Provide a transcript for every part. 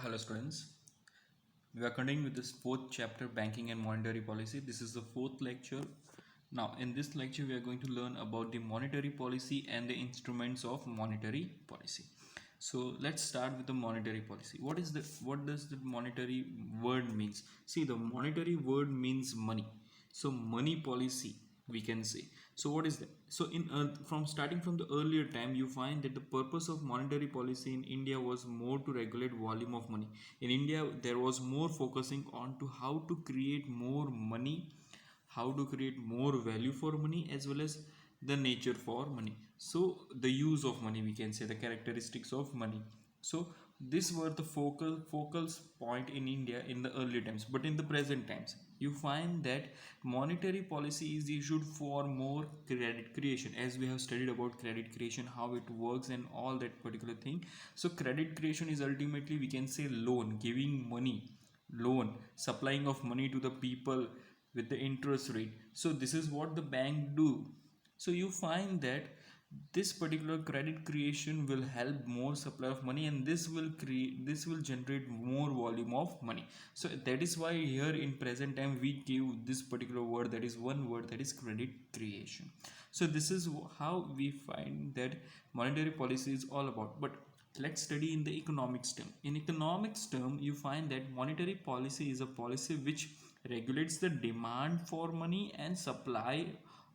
Hello students, we are continuing with this fourth chapter, banking and monetary policy. This is the fourth lecture. Now in this lecture we are going to learn about the monetary policy and the instruments of monetary policy. So let's start with the monetary policy. What does the monetary word means? See, the monetary word means money. So money policy, we can say. So what is that? So in from starting from the earlier time, you find that the purpose of monetary policy in India was more to regulate volume of money. In India there was more focusing on to how to create more money, how to create more value for money, as well as the nature for money. So the use of money, we can say, the characteristics of money. So these were the focal point in India in the early times. But in the present times, you find that monetary policy is issued for more credit creation, as we have studied about credit creation, how it works and all that particular thing. So credit creation is ultimately, we can say, loan, giving money, loan, supplying of money to the people with the interest rate. So this is what the bank do. So you find that this particular credit creation will help more supply of money, and this will generate more volume of money. So that is why here in present time we give this particular word, that is one word, that is credit creation. So this is how we find that monetary policy is all about. But let's study in the economics term. In economics term, you find that monetary policy is a policy which regulates the demand for money and supply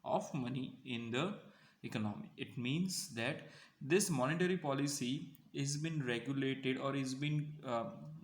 of money in the economy. It means that this monetary policy is been regulated, or is been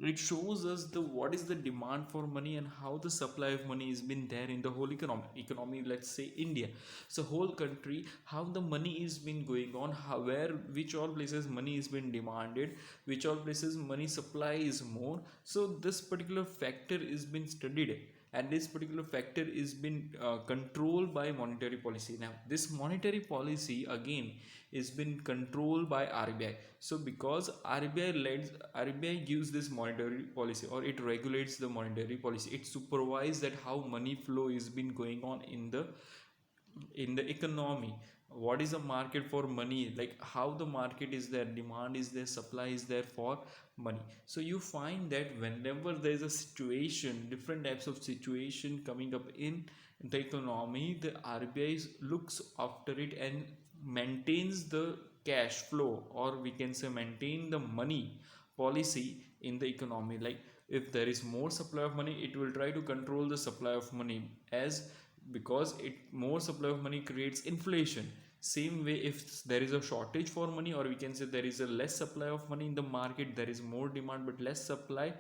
it shows us the what is the demand for money and how the supply of money has been there in the whole economy, let's say India. So whole country, how the money is been going on, how, where, which all places money is been demanded, which all places money supply is more. So this particular factor is been studied, and this particular factor is been controlled by monetary policy. Now this monetary policy again is been controlled by RBI. So because RBI gives this monetary policy, or it regulates the monetary policy, it supervises that how money flow is been going on in the economy. What is the market for money, like how the market is there, demand is there, supply is there for money. So you find that whenever there is a situation, different types of situation coming up in the economy, the RBI looks after it and maintains the cash flow, or we can say maintain the money policy in the economy. Like if there is more supply of money, it will try to control the supply of money, as because it more supply of money creates inflation. Same way, if there is a shortage for money, or we can say there is a less supply of money in the market, there is more demand but less supply,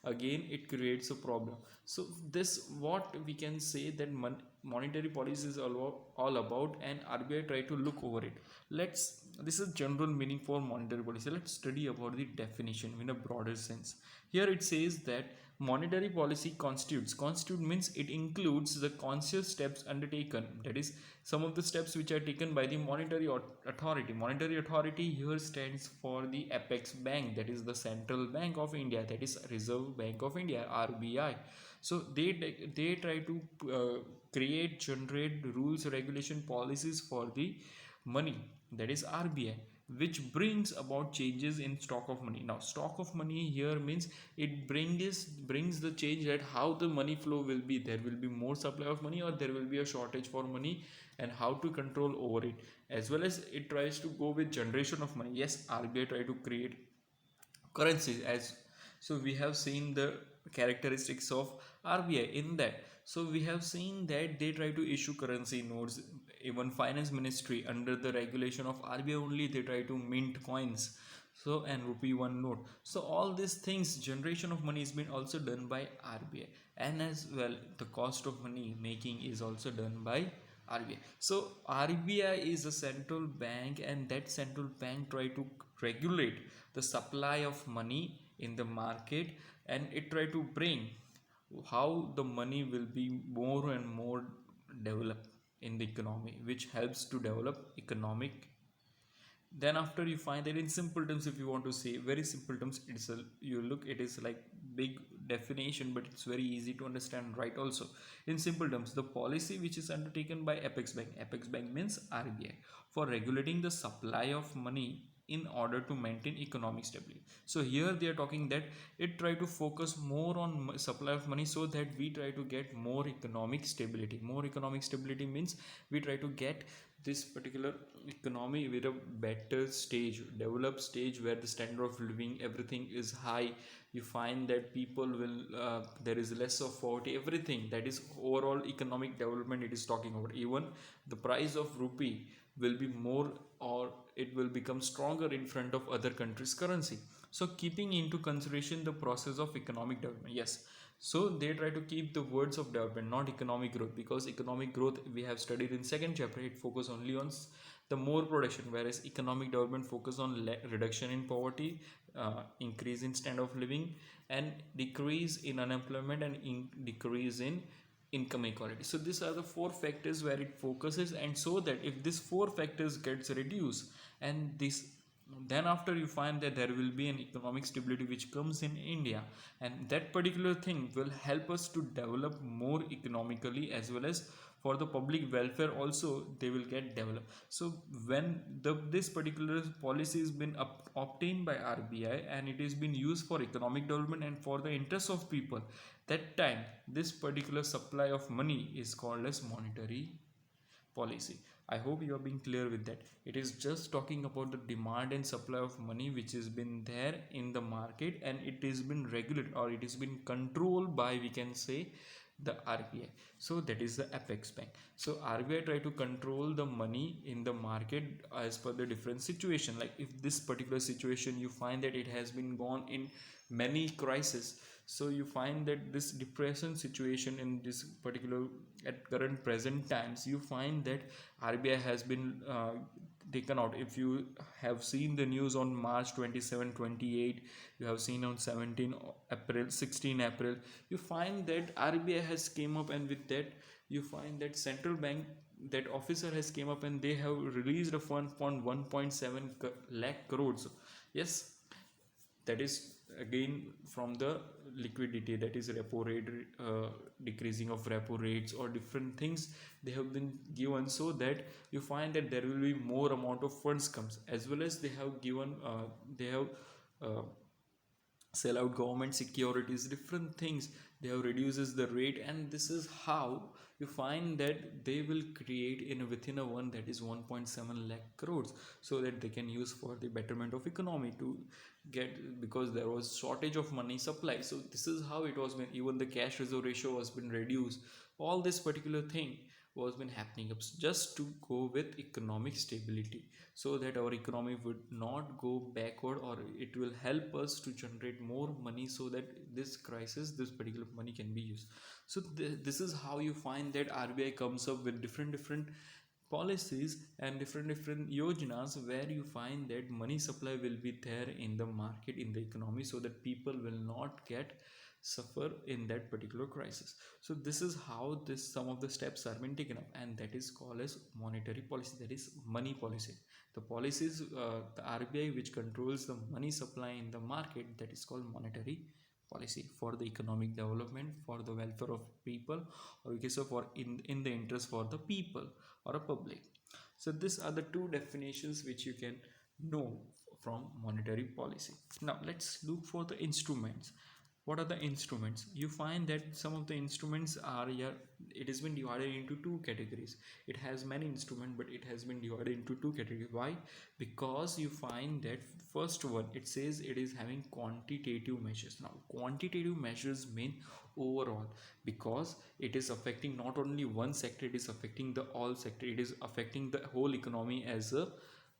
again it creates a problem. So this what we can say that monetary policy is all about, and RBI try to look over it. Let's This is general meaning for monetary policy. Let's study about the definition in a broader sense. Here it says that monetary policy constitute means it includes the conscious steps undertaken, that is some of the steps which are taken by the monetary authority. Monetary authority here stands for the apex bank, that is the Central Bank of India, that is Reserve Bank of India, RBI. So they try to create, generate rules, regulation, policies for the money, that is RBI, which brings about changes in stock of money. Now stock of money here means it brings the change that how the money flow will be, there will be more supply of money or there will be a shortage for money, and how to control over it. As well as it tries to go with generation of money. Yes, RBI try to create currencies, as so we have seen the characteristics of RBI in that. So we have seen that they try to issue currency notes. Even finance ministry, under the regulation of RBI only, they try to mint coins, so and rupee one note. So all these things, generation of money is been also done by RBI, and as well the cost of money making is also done by RBI. So RBI is a central bank, and that central bank try to regulate the supply of money in the market, and it try to bring how the money will be more and more developed in the economy, which helps to develop economic. Then after, you find that in simple terms, if you want to say very simple terms, it's a, you look, it is like big definition, but it's very easy to understand, right? Also in simple terms, the policy which is undertaken by apex bank means RBI, for regulating the supply of money in order to maintain economic stability. So here they are talking that it try to focus more on supply of money so that we try to get more economic stability. More economic stability means we try to get this particular economy with a better stage, developed stage, where the standard of living everything is high. You find that people will there is less of poverty, everything, that is overall economic development it is talking about. Even the price of rupee will be more, or it will become stronger in front of other countries currency. So keeping into consideration the process of economic development, yes, so they try to keep the words of development, not economic growth, because economic growth we have studied in second chapter, it focus only on the more production, whereas economic development focus on reduction in poverty, increase in standard of living, and decrease in unemployment, and decrease in income equality. So these are the four factors where it focuses, and so that if these four factors gets reduced, and this, then after you find that there will be an economic stability which comes in India, and that particular thing will help us to develop more economically, as well as for the public welfare also they will get developed. So when this particular policy has been obtained by RBI, and it has been used for economic development and for the interest of people, that time this particular supply of money is called as monetary policy. I hope you are being clear with that. It is just talking about the demand and supply of money which has been there in the market, and it has been regulated, or it has been controlled by, we can say, the RBI. So that is the apex bank. So RBI try to control the money in the market as per the different situation. Like if this particular situation you find that it has been gone in many crises, so you find that this depression situation in this particular, at current present times, you find that RBI has been taken out. If you have seen the news on March 27, 28, you have seen on 17 April, 16 April, you find that RBI has came up, and with that you find that central bank, that officer has came up, and they have released a fund for 1.7 lakh crores. Yes, that is again from the liquidity, that is repo rate, decreasing of repo rates, or different things they have been given, so that you find that there will be more amount of funds comes, as well as they have given they have uh, sell out government securities, different things, they have reduces the rate, and this is how you find that they will create in within a one, that is 1.7 lakh crores, so that they can use for the betterment of economy to get, because there was shortage of money supply. So this is how it was been, even the cash reserve ratio was been reduced. All this particular thing was been happening up just to go with economic stability, so that our economy would not go backward, or it will help us to generate more money, so that this crisis, this particular money can be used. So this is how you find that RBI comes up with different policies and different yojanas, where you find that money supply will be there in the market, in the economy, so that people will not get suffer in that particular crisis. So this is how this some of the steps are being taken up, and that is called as monetary policy, that is money policy. The policies, the RBI which controls the money supply in the market, that is called monetary policy, for the economic development, for the welfare of people, or okay, so for in the interest for the people or a public. So these are the two definitions which you can know from monetary policy. Now let's look for the instruments. What are the instruments? You find that some of the instruments are here, it has been divided into two categories. It has many instruments, but it has been divided into two categories. Why? Because you find that first one, it says it is having quantitative measures. Now quantitative measures mean overall, because it is affecting not only one sector, it is affecting the all sector, it is affecting the whole economy as a,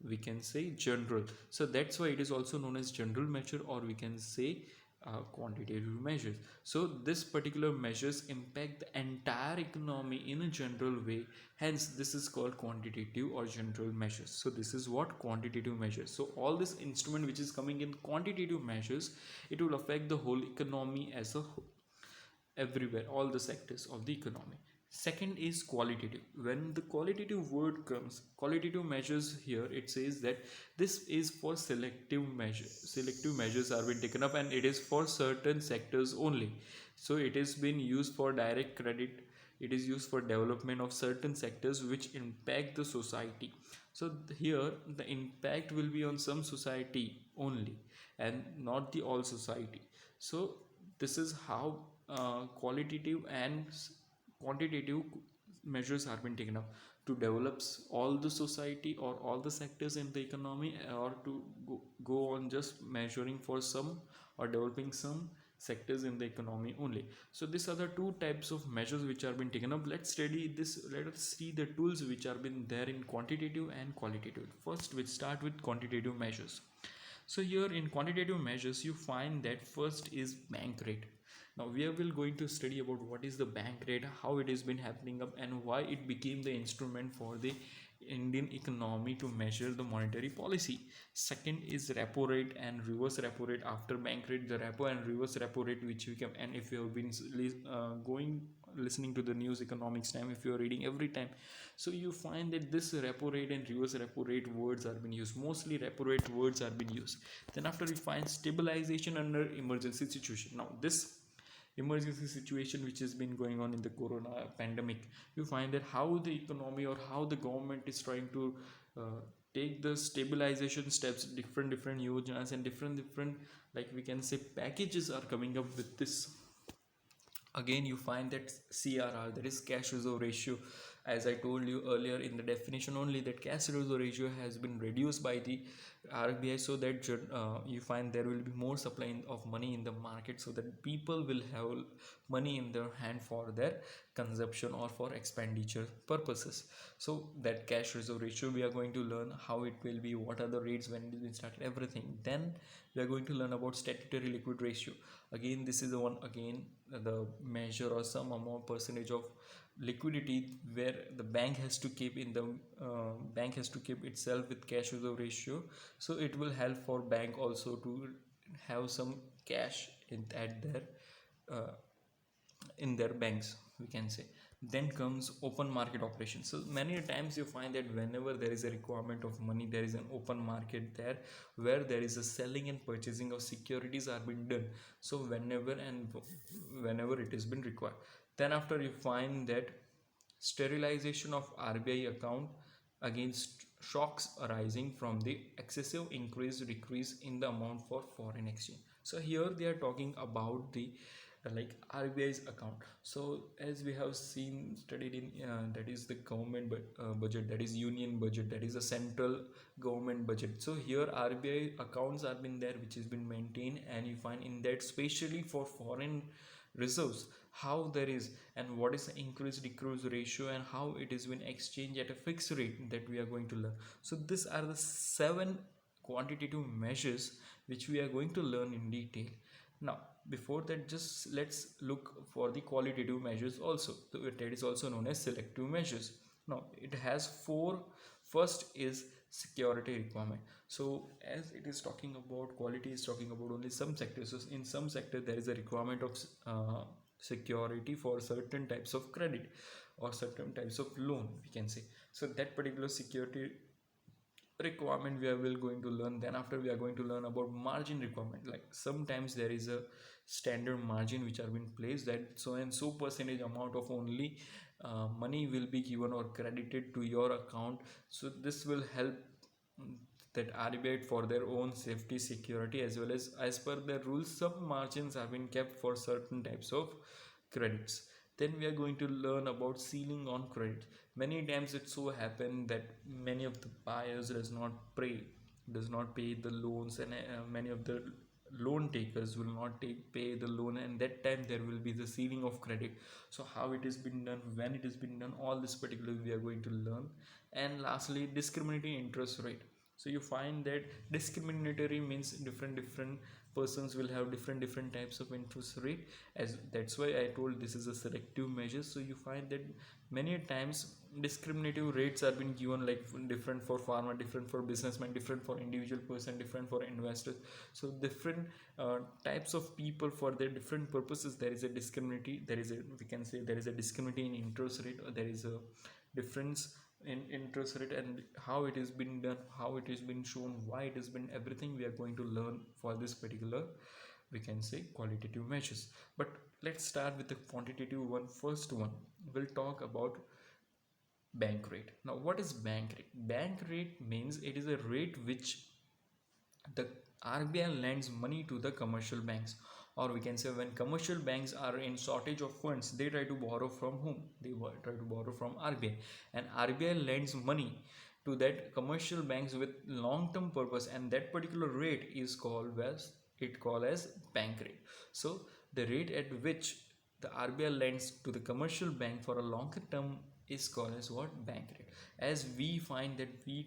we can say, general. So that's why it is also known as general measure, or we can say quantitative measures. So this particular measures impact the entire economy in a general way, hence this is called quantitative or general measures. So this is what quantitative measures. So all this instrument which is coming in quantitative measures, it will affect the whole economy as a whole, everywhere, all the sectors of the economy. Second is qualitative. When the qualitative word comes, qualitative measures, here it says that this is for selective measures. Selective measures are being taken up, and it is for certain sectors only. So it is been used for direct credit, It is used for development of certain sectors which impact the society. So here the impact will be on some society only and not the all society. So this is how qualitative and quantitative measures are being taken up to develop all the society or all the sectors in the economy, or to go on just measuring for some or developing some sectors in the economy only. So these are the two types of measures which are being taken up. Let's study this. Let us see the tools which are been there in quantitative and qualitative. First we start with quantitative measures. So here in quantitative measures you find that first is bank rate. Now we are will going to study about what is the bank rate, how it has been happening up, and why it became the instrument for the Indian economy to measure the monetary policy. Second is repo rate and reverse repo rate after bank rate. The repo and reverse repo rate which we can, and if you have been going listening to the news economics time, if you are reading every time, so you find that this repo rate and reverse repo rate words are being used. Mostly repo rate words are being used. Then after we find stabilization under emergency situation. Now this emergency situation which has been going on in the corona pandemic, you find that how the economy or how the government is trying to uh, take the stabilization steps. Different yojanas and different, like we can say, packages are coming up with this. Again you find that CRR, that is cash reserve ratio, as I told you earlier in the definition only, that cash reserve ratio has been reduced by the RBI, so that you find there will be more supply of money in the market, so that people will have money in their hand for their consumption or for expenditure purposes. So that cash reserve ratio we are going to learn how it will be, what are the rates when it will start, everything. Then we are going to learn about statutory liquid ratio. Again this is the one, again the measure or some amount percentage of liquidity where the bank has to keep in the bank has to keep itself with cash reserve ratio. So it will help for bank also to have some cash at their uh, in their banks, we can say. Then comes open market operations. So many times you find that whenever there is a requirement of money, there is an open market there, where there is a selling and purchasing of securities are being done. So whenever it has been required. Then after you find that sterilization of RBI account against shocks arising from the excessive increase decrease in the amount for foreign exchange. So here they are talking about the like RBI's account. So as we have seen studied in that is the government budget, that is union budget, that is a central government budget. So here RBI accounts are been there which has been maintained, and you find in that especially for foreign reserves how there is, and what is the increase decrease ratio, and how it is been exchanged at a fixed rate, that we are going to learn. So these are the 7 quantitative measures which we are going to learn in detail. Now before that, just let's look for the qualitative measures also. So that is also known as selective measures. Now it has 4. First is security requirement. So as it is talking about, quality is talking about only some sectors. So in some sector there is a requirement of security for certain types of credit or certain types of loan, we can say. So that particular security requirement we are will going to learn. Then after we are going to learn about margin requirement. Like sometimes there is a standard margin which are being placed, that so and so percentage amount of only money will be given or credited to your account. So this will help that RBI for their own safety security, as per their rules some margins have been kept for certain types of credits. Then we are going to learn about ceiling on credit. Many times it so happen that many of the buyers does not pay the loans, and many of the loan takers will not pay the loan, and that time there will be the ceiling of credit. So how it has been done, when it has been done, all this particular we are going to learn. And lastly, discriminating interest rate. So you find that discriminatory means different persons will have different types of interest rate, as that's why I told this is a selective measure. So you find that many times discriminative rates are being given, like different for farmer, different for businessman, different for individual person, different for investors. So different types of people for their different purposes, there is a discriminatory, there is a, we can say, there is a discriminatory in interest rate, or there is a difference in interest rate, and how it has been done, how it has been shown, why it has been, everything we are going to learn for this particular we can say qualitative measures. But let's start with the quantitative one. First one, we'll talk about bank rate. Now what is bank rate? Bank rate means it is a rate which the RBI lends money to the commercial banks, or we can say when commercial banks are in shortage of funds, they try to borrow from whom? They try to borrow from RBI, and RBI lends money to that commercial banks with long-term purpose, and that particular rate is called as bank rate. So the rate at which the RBI lends to the commercial bank for a longer term is called as what? Bank rate. As we find that we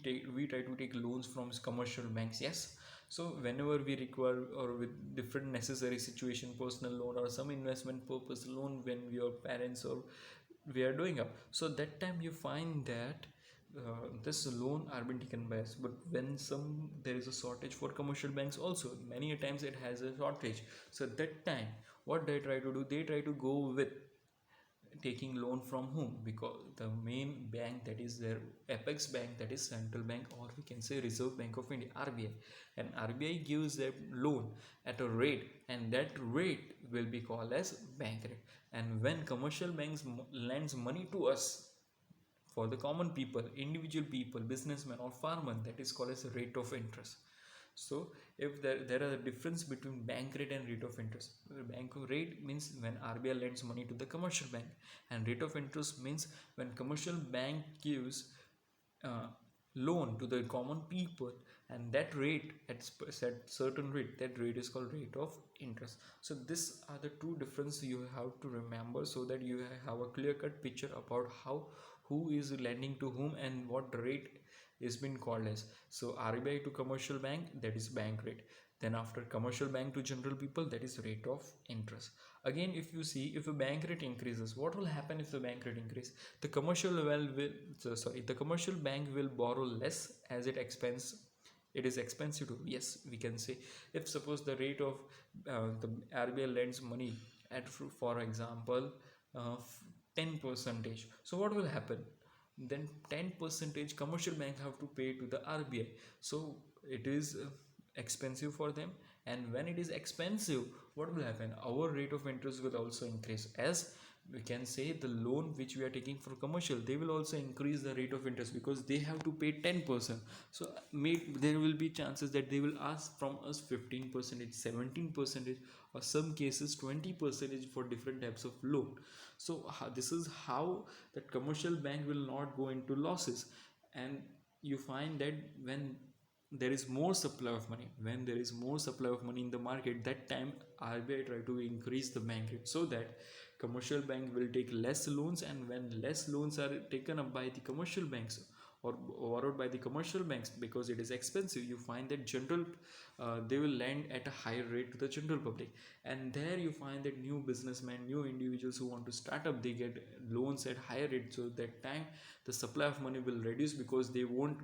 try to take loans from commercial banks, yes. So whenever we require, or with different necessary situation, personal loan or some investment purpose loan, when your parents or we are doing up, so that time you find that this loan are being taken by us. But when some there is a shortage for commercial banks also, many a times it has a shortage. So at that time what they try to do, they try to go with taking loan from whom? Because the main bank, that is their apex bank, that is central bank, or we can say Reserve Bank of India, RBI. And RBI gives them loan at a rate, and that rate will be called as bank rate. And when commercial banks lends money to us, for the common people, individual people, businessmen or farmer, that is called as a rate of interest. So if there are a difference between bank rate and rate of interest. Bank rate means when RBI lends money to the commercial bank, and rate of interest means when commercial bank gives uh, loan to the common people, and that rate at certain rate, that rate is called rate of interest. So these are the two differences you have to remember, so that you have a clear cut picture about how who is lending to whom and what rate is been called as. So RBI to commercial bank, that is bank rate. Then after commercial bank to general people, that is rate of interest. Again, if you see, if a bank rate increases, what will happen if the bank rate increase? The commercial the commercial bank will borrow less, as it is expensive to, yes, we can say. If suppose the rate of the RBI lends money at, for example, 10 percentage, so what will happen? Then 10 percentage commercial bank have to pay to the RBI. So it is expensive for them, and when it is expensive, what will happen? Our rate of interest will also increase. As we can say, the loan which we are taking for commercial, they will also increase the rate of interest, because they have to pay 10%. So there will be chances that they will ask from us 15%, 17%, or some cases 20% for different types of loan. So this is how that commercial bank will not go into losses. And you find that when there is more supply of money, when there is more supply of money in the market, that time RBI try to increase the bank rate, so that commercial bank will take less loans. And when less loans are taken up by the commercial banks, or borrowed by the commercial banks, because it is expensive, you find that general they will lend at a higher rate to the general public. And there you find that new businessmen, new individuals who want to start up, they get loans at higher rate. So that time the supply of money will reduce, because they won't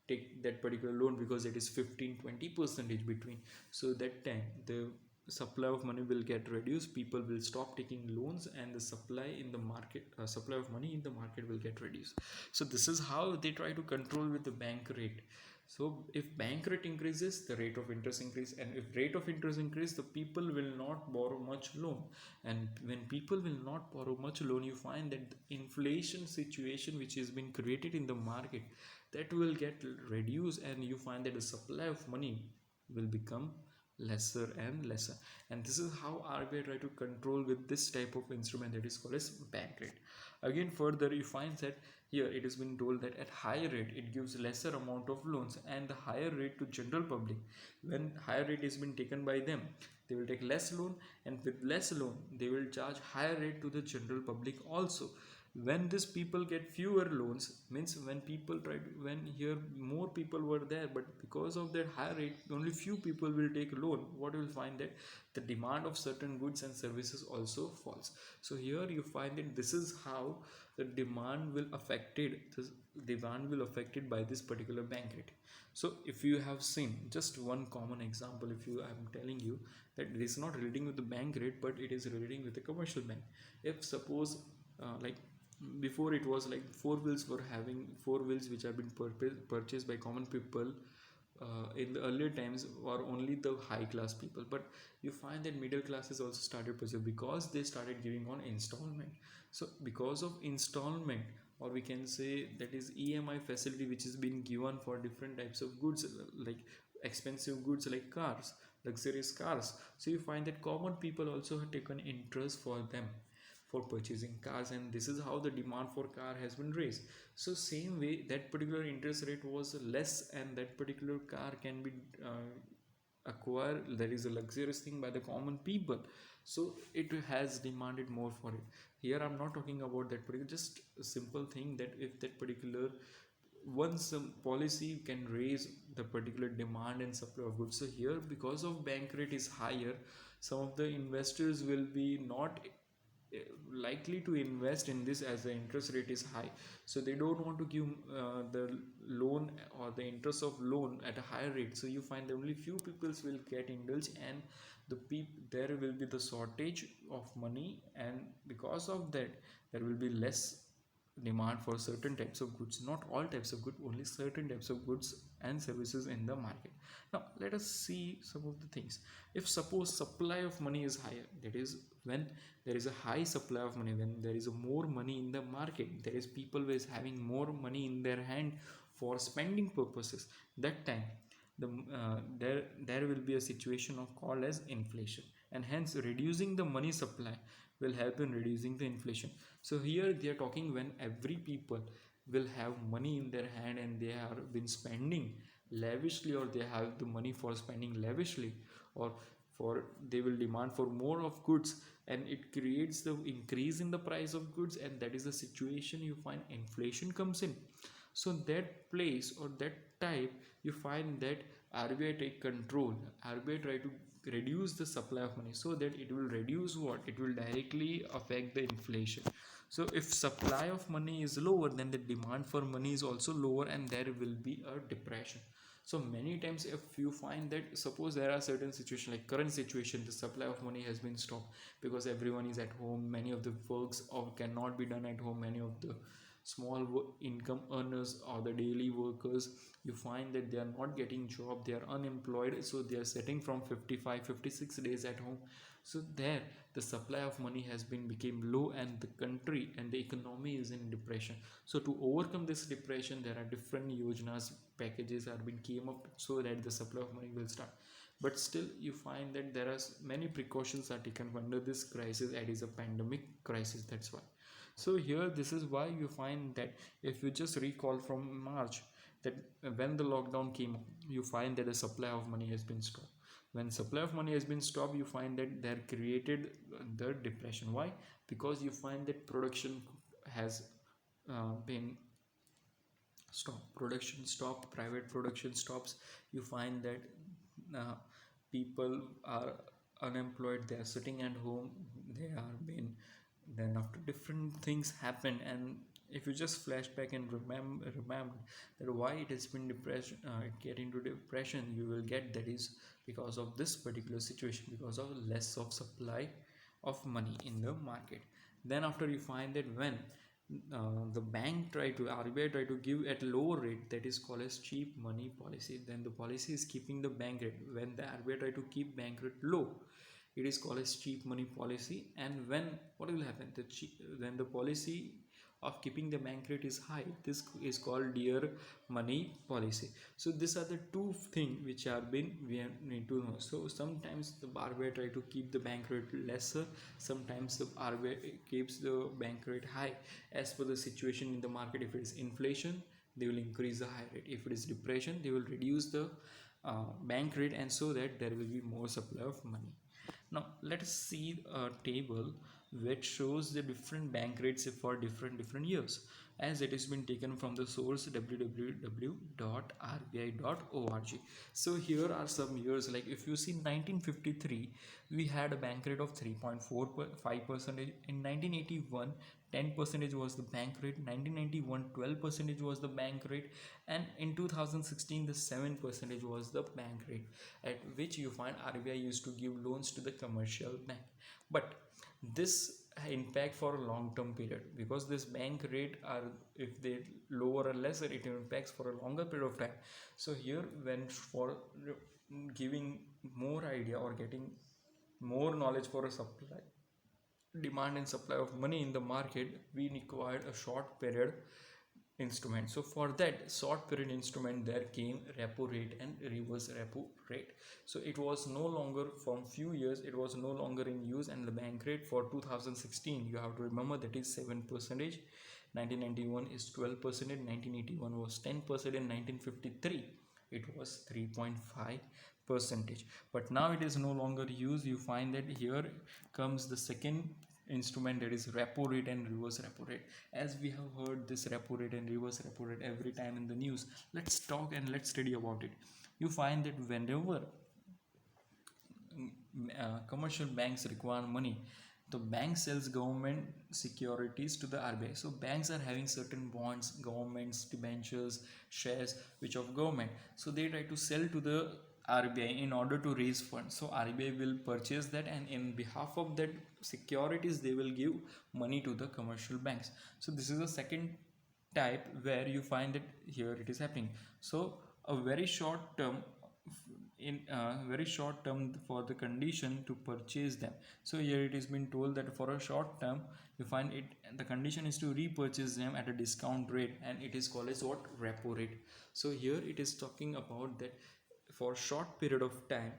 take that particular loan, because it is 15-20% between. So that time the supply of money will get reduced, people will stop taking loans, and the supply of money in the market will get reduced. So this is how they try to control with the bank rate. So if bank rate increases, the rate of interest increase, and if rate of interest increase, the people will not borrow much loan. And when people will not borrow much loan, you find that the inflation situation which has been created in the market, that will get reduced, and you find that the supply of money will become lesser and lesser. And this is how RBI try to control with this type of instrument, that is called as bank rate. Again, further you find that here it has been told that at higher rate it gives lesser amount of loans, and the higher rate to general public, when higher rate has been taken by them, they will take less loan, and with less loan they will charge higher rate to the general public also. When these people get fewer loans, means when people try to, when here more people were there, but because of their high rate only few people will take a loan, what you will find that the demand of certain goods and services also falls. So here you find that this is how the demand will affected by this particular bank rate. So if you have seen just one common example, if you I'm telling you that it is not relating with the bank rate, but it is relating with the commercial bank. If suppose like before, it was like four wheels were having four wheels which have been purchased by common people in the earlier times were only the high class people, but you find that middle classes also started purchasing because they started giving on installment. So because of installment, or we can say that is EMI facility, which is being given for different types of goods, like expensive goods like cars, luxurious cars. So you find that common people also have taken interest for them, for purchasing cars, and this is how the demand for car has been raised. So same way, that particular interest rate was less and that particular car can be acquired, that is a luxurious thing by the common people, so it has demanded more for it. Here I'm not talking about that particular, just a simple thing that if that particular once a policy can raise the particular demand and supply of goods. So here, because of bank rate is higher, some of the investors will be not likely to invest in this as the interest rate is high, so they don't want to give the loan or the interest of loan at a higher rate. So you find that only few people will get indulged, and there will be the shortage of money, and because of that there will be less demand for certain types of goods, not all types of goods, only certain types of goods and services in the market. Now let us see some of the things. If suppose supply of money is higher, that is when there is a high supply of money, when there is a more money in the market, there is people who is having more money in their hand for spending purposes, that time there will be a situation of called as inflation, and hence reducing the money supply will help in reducing the inflation. So here they are talking when every people will have money in their hand and they have been spending lavishly, or they have the money for spending lavishly, or for they will demand for more of goods, and it creates the increase in the price of goods, and that is the situation you find inflation comes in. So that place or that type, you find that RBI take control, RBI try to reduce the supply of money, so that it will reduce what, it will directly affect the inflation. So if supply of money is lower, then the demand for money is also lower, and there will be a depression. So many times if you find that, suppose there are certain situations like current situation, the supply of money has been stopped because everyone is at home, many of the works or cannot be done at home, many of the small income earners or the daily workers, you find that they are not getting job, they are unemployed, so they are sitting from 55-56 days at home. So there the supply of money has been became low, and the country and the economy is in depression. So to overcome this depression, there are different yojanas, packages are being came up so that the supply of money will start. But still you find that there are many precautions are taken under this crisis, it is a pandemic crisis, that's why. So here this is why you find that if you just recall from March, that when the lockdown came, you find that the supply of money has been stopped. When supply of money has been stopped, you find that they're created the depression. Why? Because you find that production has been stopped, production stop, private production stops. You find that uh, people are unemployed, they are sitting at home, they are being, then after different things happen, and if you just flashback and remember that why it has been depression, get into depression, you will get that is because of this particular situation, because of less of supply of money in the market. Then after you find that when the bank try to RBI try to give at lower rate, that is called as cheap money policy, then the policy is keeping the bank rate. When the RBI try to keep bank rate low, it is called as cheap money policy. And when what will happen, when the policy of keeping the bank rate is high, this is called dear money policy. So these are the two things which are been we need to know. So sometimes the RBI try to keep the bank rate lesser, sometimes the RBI keeps the bank rate high as per the situation in the market. If it is inflation, they will increase the high rate. If it is depression, they will reduce the bank rate, and so that there will be more supply of money. Now let us see a table which shows the different bank rates for different years, as it has been taken from the source www.rbi.org. So here are some years, like if you see 1953 we had a bank rate of 3.45%. In 1981 10% was the bank rate, 1991 12% was the bank rate, and in 2016 the 7% was the bank rate at which you find RBI used to give loans to the commercial bank. But this impact for a long term period, because this bank rate are, if they lower or lesser, it impacts for a longer period of time. So here, when for giving more idea or getting more knowledge for a supply, demand and supply of money in the market, we required a short period instrument. So for that short period instrument, there came repo rate and reverse repo rate. So it was no longer, from few years it was no longer in use, and the bank rate for 2016, you have to remember, that is 7%, 1991 is 12%, 1981 was 10%, and 1953 it was 3.5 percentage. But now it is no longer used. You find that here comes the second instrument, that is repo rate and reverse repo rate. As we have heard this repo rate and reverse repo rate every time in the news, let's talk and let's study about it. You find that whenever commercial banks require money, the bank sells government securities to the RBI. So banks are having certain bonds, governments, debentures, shares which of government. So they try to sell to the RBI in order to raise funds. So RBI will purchase that, and in behalf of that securities, they will give money to the commercial banks. So this is the second type where you find that here it is happening. So a very short term, in very short term, for the condition to purchase them. So here it is been told that for a short term, you find it, the condition is to repurchase them at a discount rate, and it is called as what? Repo rate. So here it is talking about that for short period of time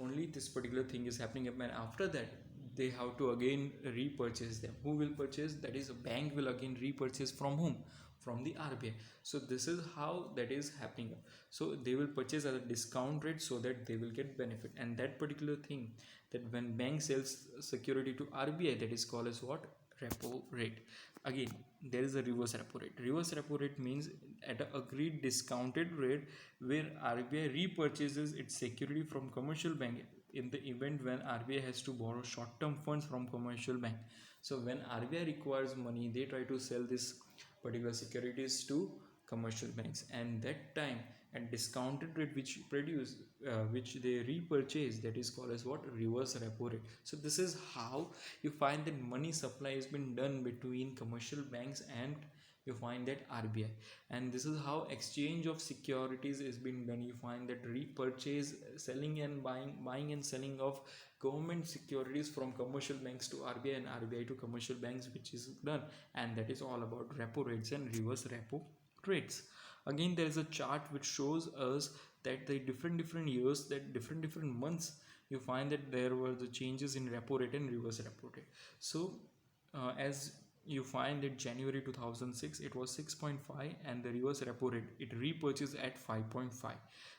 only this particular thing is happening, and after that they have to again repurchase them. Who will purchase? That is, a bank will again repurchase from whom? From the RBI. So this is how that is happening. So they will purchase at a discount rate so that they will get benefit, and that particular thing, that when bank sells security to RBI, that is called as what? Repo rate. Again, there is a reverse repo rate. Reverse repo rate means at a agreed discounted rate, where RBI repurchases its security from commercial bank in the event when RBI has to borrow short-term funds from commercial bank. So when RBI requires money, they try to sell this particular securities to commercial banks, and that time at discounted rate which they repurchase, that is called as what? Reverse repo rate. So this is how you find that money supply has been done between commercial banks and you find that RBI, and this is how exchange of securities is being done. You find that repurchase, selling and buying and selling of government securities from commercial banks to RBI and RBI to commercial banks, which is done, and that is all about repo rates and reverse repo rates. Again, there is a chart which shows us that the different years, that different months, you find that there were the changes in repo rate and reverse repo rate. So as you find that January 2006 it was 6.5, and the reverse repo rate, it repurchased at 5.5.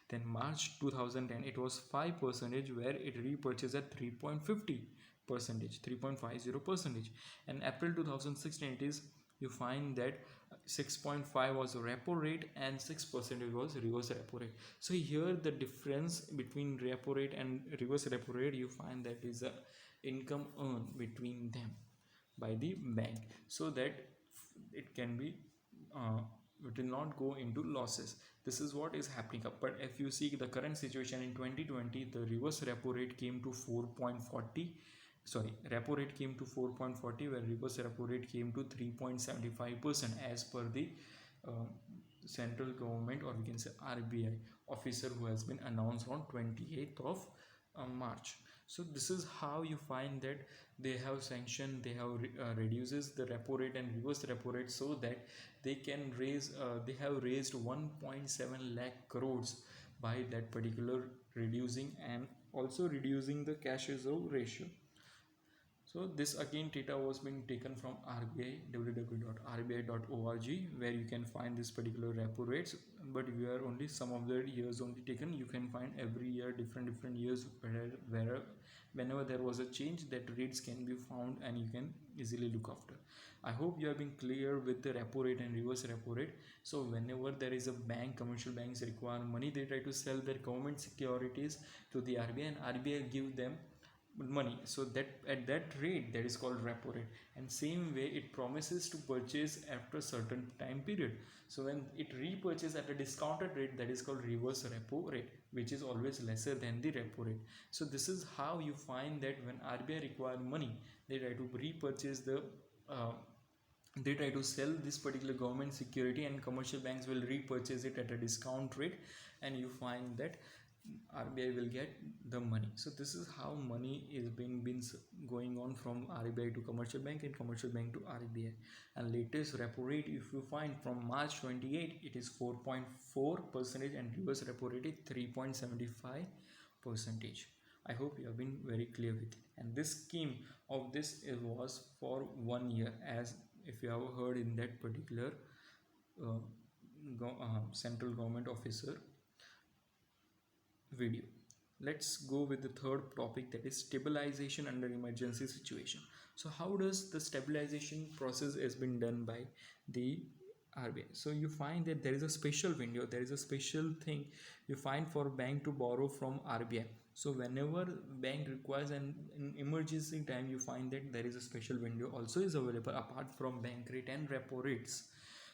Then March 2010 it was 5%, where it repurchased at 3.50 percentage, 3.50 percentage. And April 2016 it is, you find that 6.5 was repo rate and 6% was reverse repo rate. So here the difference between repo rate and reverse repo rate, you find that is a income earned between them by the bank, so that it can be it will not go into losses. This is what is happening up. But if you see the current situation in 2020, the reverse repo rate came to 4.40, sorry, repo rate came to 4.40, where reverse repo rate came to 3.75% as per the central government, or we can say RBI officer, who has been announced on 28th of March. So this is how you find that they have sanctioned, they have reduces the repo rate and reverse repo rate, so that they can raise they have raised 1.7 lakh crores by that particular reducing, and also reducing the cash reserve ratio. So this again data was being taken from RBI, www.rbi.org, where you can find this particular repo rates. But we are only some of the years only taken. You can find every year different years where whenever there was a change, that rates can be found and you can easily look after. I hope you have been clear with the repo rate and reverse repo rate. So whenever there is a bank, commercial banks require money, they try to sell their government securities to the RBI, and RBI give them money. So that at that rate, that is called repo rate, and same way it promises to purchase after a certain time period. So when it repurchases at a discounted rate, that is called reverse repo rate. which is always lesser than the repo rate. So this is how you find that when RBI require money, they try to repurchase uh, they try to sell this particular government security, and commercial banks will repurchase it at a discount rate, and you find that RBI will get the money. So this is how money is been going on from RBI to commercial bank and commercial bank to RBI. And latest repo rate, if you find from March 28, it is 4.4% and reverse repo rate is 3.75 percentage. I hope you have been very clear with it. And this scheme of this was for 1 year, as if you have heard in that particular uh, central government officer video. Let's go with the third topic, that is stabilization under emergency situation. So how does the stabilization process has been done by the RBI? So you find that there is a special window, there is a special thing you find for bank to borrow from RBI. So whenever bank requires an in emergency time, you find that there is a special window also is available apart from bank rate and repo rates.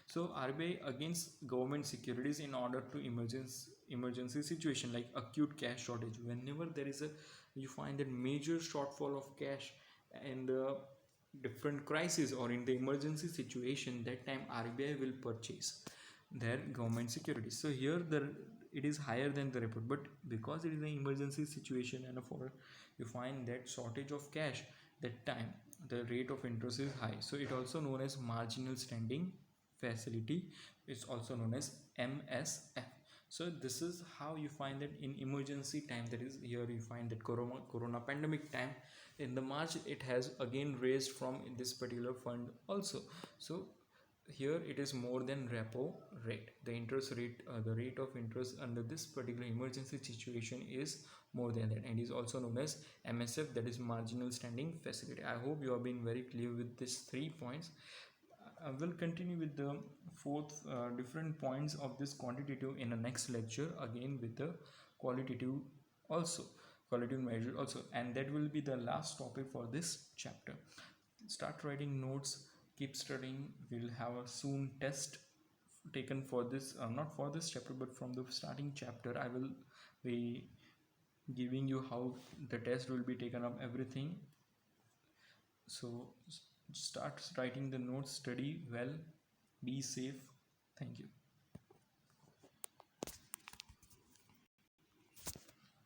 So RBI against government securities in order to emergency situation like acute cash shortage. Whenever there is a, you find that major shortfall of cash and different crisis or in the emergency situation, that time RBI will purchase their government securities. So here it is higher than the report, but because it is an emergency situation and for you find that shortage of cash, that time the rate of interest is high. So it also known as marginal standing facility, is also known as MSF. So this is how you find that in emergency time, that is here you find that corona pandemic time, in the March it has again raised from in this particular fund also. So here it is more than repo rate, the interest rate, the rate of interest under this particular emergency situation is more than that, and is also known as MSF, that is marginal standing facility. I hope you are being very clear with these 3 points. I will continue with the fourth different points of this quantitative in the next lecture, again with the qualitative also, qualitative measure also, and that will be the last topic for this chapter. Start writing notes, keep studying. We'll have a soon test taken for this, not for this chapter but from the starting chapter. I will be giving you how the test will be taken up, everything. So start writing the notes, study well, be safe. Thank you.